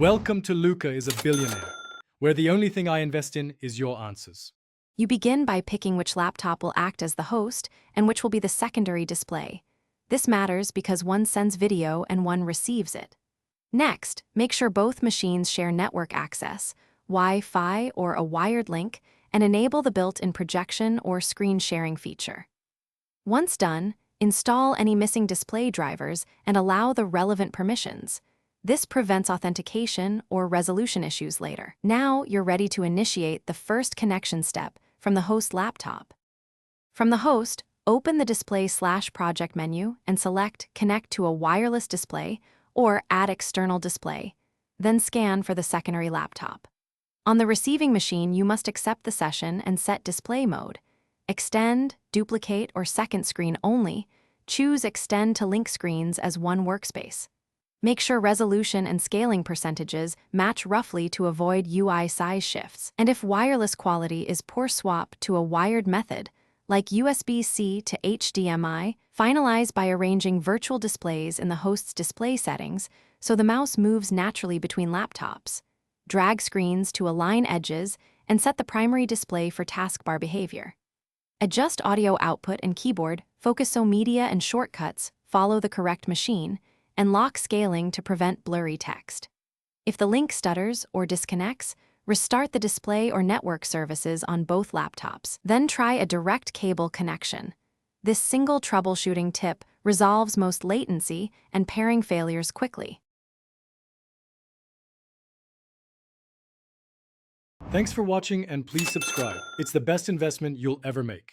Welcome to Luca is a Billionaire, where the only thing I invest in is your answers. You begin by picking which laptop will act as the host and which will be the secondary display. This matters because one sends video and one receives it. Next, make sure both machines share network access, Wi-Fi or a wired link, and enable the built-in projection or screen sharing feature. Once done, install any missing display drivers and allow the relevant permissions. This prevents authentication or resolution issues later. Now you're ready to initiate the first connection step from the host laptop. From the host, open the Display/Project menu and select Connect to a wireless display or Add external display, then scan for the secondary laptop. On the receiving machine, you must accept the session and set display mode. Extend, duplicate, or second screen only. Choose Extend to link screens as one workspace. Make sure resolution and scaling percentages match roughly to avoid UI size shifts. And if wireless quality is poor, swap to a wired method, like USB-C to HDMI. Finalize by arranging virtual displays in the host's display settings so the mouse moves naturally between laptops. Drag screens to align edges and set the primary display for taskbar behavior. Adjust audio output and keyboard, focus so media and shortcuts follow the correct machine, and lock scaling to prevent blurry text. If the link stutters or disconnects, restart the display or network services on both laptops. Then try a direct cable connection. This single troubleshooting tip resolves most latency and pairing failures quickly. Thanks for watching and please subscribe. It's the best investment you'll ever make.